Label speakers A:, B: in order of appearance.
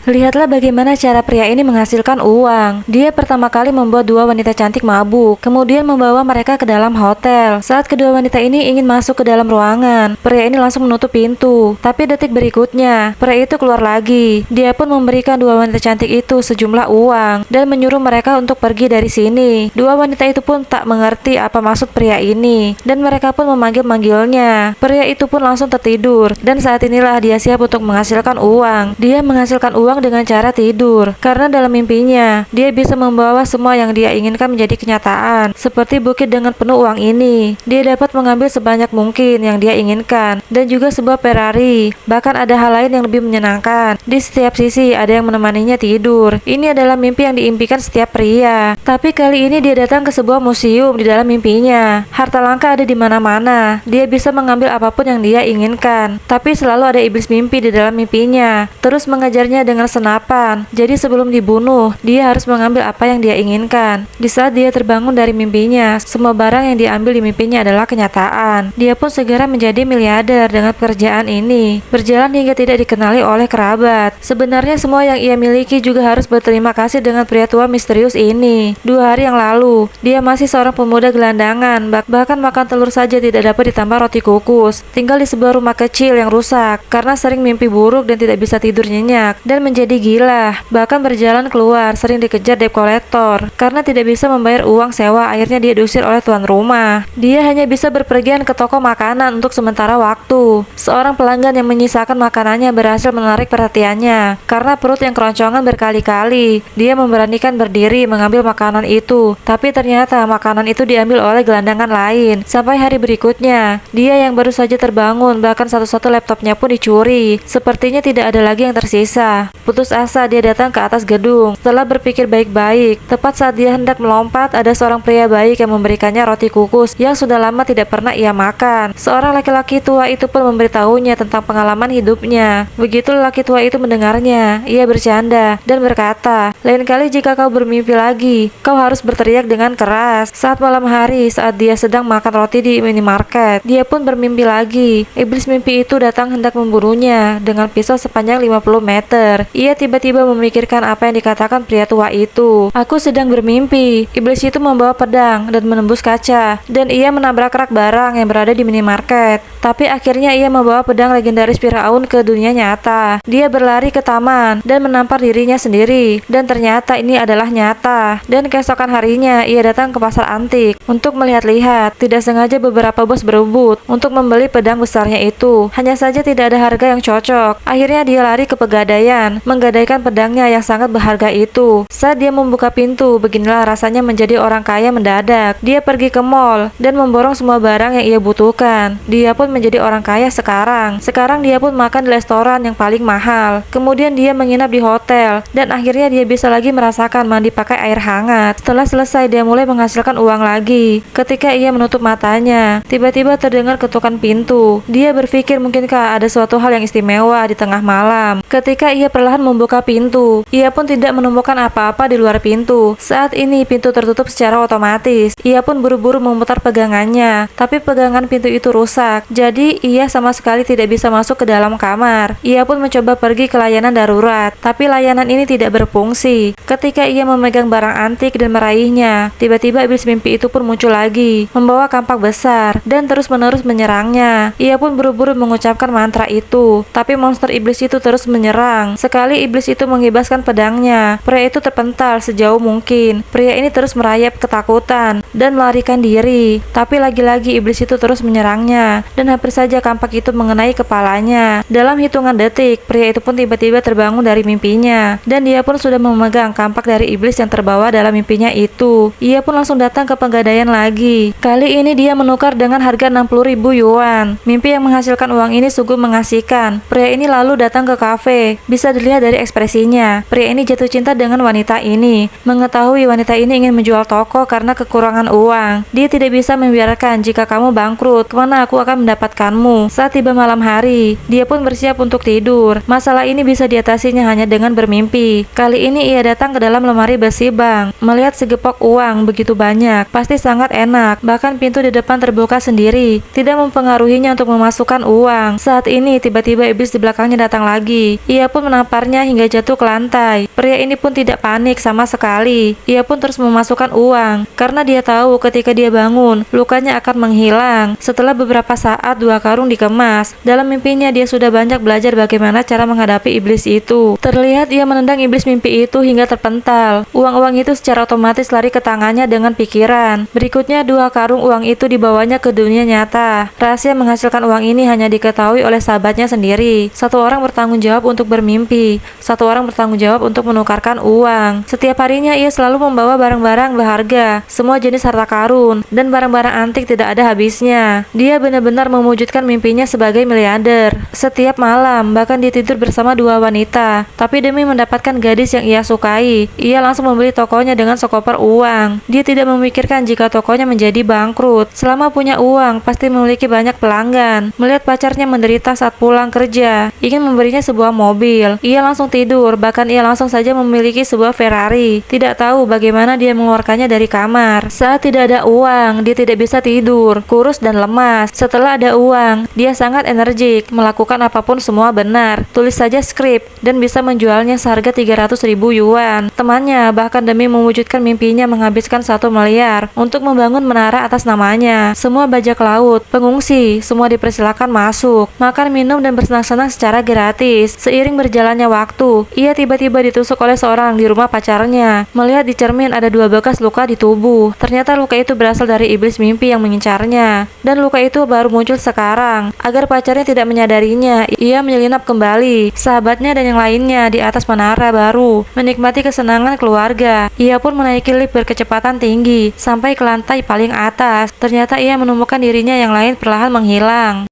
A: Lihatlah bagaimana cara pria ini menghasilkan uang. Dia pertama kali membuat dua wanita cantik mabuk, kemudian membawa mereka ke dalam hotel. Saat kedua wanita ini ingin masuk ke dalam ruangan, pria ini langsung menutup pintu. Tapi detik berikutnya, pria itu keluar lagi. Dia pun memberikan dua wanita cantik itu sejumlah uang dan menyuruh mereka untuk pergi dari sini. Dua wanita itu pun tak mengerti apa maksud pria ini dan mereka pun memanggil-manggilnya. Pria itu pun langsung tertidur dan saat inilah dia siap untuk menghasilkan uang. Dia menghasilkan uang dengan cara tidur, karena dalam mimpinya dia bisa membawa semua yang dia inginkan menjadi kenyataan. Seperti bukit dengan penuh uang ini, dia dapat mengambil sebanyak mungkin yang dia inginkan, dan juga sebuah Ferrari. Bahkan ada hal lain yang lebih menyenangkan. Di setiap sisi ada yang menemaninya tidur. Ini adalah mimpi yang diimpikan setiap pria. Tapi kali ini dia datang ke sebuah museum di dalam mimpinya. Harta langka ada di mana-mana. Dia bisa mengambil apapun yang dia inginkan. Tapi selalu ada iblis mimpi di dalam mimpinya, terus mengajarnya dengan senapan. Jadi sebelum dibunuh, dia harus mengambil apa yang dia inginkan. Di saat dia terbangun dari mimpinya, semua barang yang diambil di mimpinya adalah kenyataan. Dia pun segera menjadi miliarder dengan pekerjaan ini, berjalan hingga tidak dikenali oleh kerabat. Sebenarnya semua yang ia miliki juga harus berterima kasih dengan pria tua misterius ini. 2 hari yang lalu, dia masih seorang pemuda gelandangan, bahkan makan telur saja tidak dapat ditambah roti kukus. Tinggal di sebuah rumah kecil yang rusak karena sering mimpi buruk dan tidak bisa tidur nyenyak, dan menjadi gila. Bahkan berjalan keluar sering dikejar debt collector karena tidak bisa membayar uang sewa. Akhirnya dia diusir oleh tuan rumah. Dia hanya bisa berpergian ke toko makanan untuk sementara waktu. Seorang pelanggan yang menyisakan makanannya berhasil menarik perhatiannya karena perut yang keroncongan berkali-kali. Dia memberanikan berdiri mengambil makanan itu, tapi ternyata makanan itu diambil oleh gelandangan lain. Sampai hari berikutnya, dia yang baru saja terbangun, bahkan satu-satu laptopnya pun dicuri. Sepertinya tidak ada lagi yang tersisa. Putus asa, dia datang ke atas gedung. Setelah berpikir baik-baik, tepat saat dia hendak melompat, ada seorang pria baik yang memberikannya roti kukus yang sudah lama tidak pernah ia makan. Seorang laki-laki tua itu pun memberitahunya tentang pengalaman hidupnya. Begitu lelaki tua itu mendengarnya, ia bercanda dan berkata, "Lain kali jika kau bermimpi lagi, kau harus berteriak dengan keras." Saat malam hari, saat dia sedang makan roti di minimarket, dia pun bermimpi lagi. Iblis mimpi itu datang hendak membunuhnya dengan pisau sepanjang 50 meter. Ia tiba-tiba memikirkan apa yang dikatakan pria tua itu. "Aku sedang bermimpi." Iblis itu membawa pedang dan menembus kaca, dan ia menabrak rak barang yang berada di minimarket. Tapi akhirnya ia membawa pedang legendaris Firaun ke dunia nyata. Dia berlari ke taman dan menampar dirinya sendiri, dan ternyata ini adalah nyata. Dan keesokan harinya ia datang ke pasar antik untuk melihat-lihat. Tidak sengaja beberapa bos berebut untuk membeli pedang besarnya itu. Hanya saja tidak ada harga yang cocok. Akhirnya dia lari ke pegadaian, menggadaikan pedangnya yang sangat berharga itu. Saat dia membuka pintu, beginilah rasanya menjadi orang kaya mendadak. Dia pergi ke mall dan memborong semua barang yang ia butuhkan. Dia pun menjadi orang kaya sekarang. Sekarang dia pun makan di restoran yang paling mahal. Kemudian dia menginap di hotel dan akhirnya dia bisa lagi merasakan mandi pakai air hangat. Setelah selesai, dia mulai menghasilkan uang lagi. Ketika ia menutup matanya, tiba-tiba terdengar ketukan pintu. Dia berpikir mungkinkah ada suatu hal yang istimewa di tengah malam. Ketika ia perlahan membuka pintu, ia pun tidak menemukan apa-apa di luar pintu. Saat ini pintu tertutup secara otomatis. Ia pun buru-buru memutar pegangannya, tapi pegangan pintu itu rusak. Jadi ia sama sekali tidak bisa masuk ke dalam kamar. Ia pun mencoba pergi ke layanan darurat, tapi layanan ini tidak berfungsi. Ketika ia memegang barang antik dan meraihnya, tiba-tiba iblis mimpi itu pun muncul lagi, membawa kampak besar dan terus-menerus menyerangnya. Ia pun buru-buru mengucapkan mantra itu, tapi monster iblis itu terus menyerang. Sekali iblis itu mengibaskan pedangnya, pria itu terpental sejauh mungkin. Pria ini terus merayap ketakutan dan melarikan diri, tapi lagi-lagi iblis itu terus menyerangnya dan hampir saja kampak itu mengenai kepalanya. Dalam hitungan detik, pria itu pun tiba-tiba terbangun dari mimpinya dan dia pun sudah memegang kampak dari iblis yang terbawa dalam mimpinya itu. Ia pun langsung datang ke pegadaian lagi. Kali ini dia menukar dengan harga 60.000 yuan. Mimpi yang menghasilkan uang ini sungguh mengasihkan. Pria ini lalu datang ke kafe. Bisa dilihat dari ekspresinya, pria ini jatuh cinta dengan wanita ini. Mengetahui wanita ini ingin menjual toko karena kekurangan uang, dia tidak bisa membiarkan. "Jika kamu bangkrut, kemana aku akan mendapatkanmu?" Saat tiba malam hari, dia pun bersiap untuk tidur. Masalah ini bisa diatasinya hanya dengan bermimpi. Kali ini ia datang ke dalam lemari besi bank. Melihat segepok uang begitu banyak, pasti sangat enak. Bahkan pintu di depan terbuka sendiri, tidak mempengaruhinya untuk memasukkan uang. Saat ini tiba-tiba iblis di belakangnya datang lagi. Ia pun menampar melemparnya hingga jatuh ke lantai. Pria ini pun tidak panik sama sekali. Ia pun terus memasukkan uang karena dia tahu ketika dia bangun, lukanya akan menghilang. Setelah beberapa saat 2 karung dikemas. Dalam mimpinya dia sudah banyak belajar bagaimana cara menghadapi iblis itu. Terlihat ia menendang iblis mimpi itu hingga terpental. Uang-uang itu secara otomatis lari ke tangannya dengan pikiran. Berikutnya 2 karung uang itu dibawanya ke dunia nyata. Rahasia menghasilkan uang ini hanya diketahui oleh sahabatnya sendiri. Satu orang bertanggung jawab untuk bermimpi, satu orang bertanggung jawab untuk menukarkan uang. Setiap harinya ia selalu membawa barang-barang berharga, semua jenis harta karun, dan barang-barang antik tidak ada habisnya. Dia benar-benar mewujudkan mimpinya sebagai miliarder. Setiap malam, bahkan dia tidur bersama 2 wanita. Tapi demi mendapatkan gadis yang ia sukai, ia langsung membeli tokonya dengan sekoper uang. Dia tidak memikirkan jika tokonya menjadi bangkrut. Selama punya uang, pasti memiliki banyak pelanggan. Melihat pacarnya menderita saat pulang kerja, ingin memberinya sebuah mobil. Ia langsung tidur, bahkan ia langsung saja memiliki sebuah Ferrari. Tidak tahu bagaimana dia mengeluarkannya dari kamar. Saat tidak ada uang, dia tidak bisa tidur, kurus dan lemas. Setelah ada uang, dia sangat energik, melakukan apapun semua benar. Tulis saja skrip dan bisa menjualnya seharga 300.000 yuan. Temannya bahkan demi mewujudkan mimpinya menghabiskan 1 miliar untuk membangun menara atas namanya. Semua bajak laut, pengungsi, semua dipersilakan masuk, makan, minum, dan bersenang-senang secara gratis. Seiring berjalannya waktu, ia tiba-tiba ditusuk oleh seorang di rumah pacarnya. Melihat di cermin ada 2 bekas luka di tubuh. Ternyata luka itu berasal dari iblis mimpi yang mengincarnya. Dan luka itu baru muncul sekarang. Agar pacarnya tidak menyadarinya, ia menyelinap kembali, sahabatnya dan yang lainnya di atas menara baru, menikmati kesenangan keluarga. Ia pun menaiki lift berkecepatan tinggi, sampai ke lantai paling atas. Ternyata ia menemukan dirinya yang lain perlahan menghilang.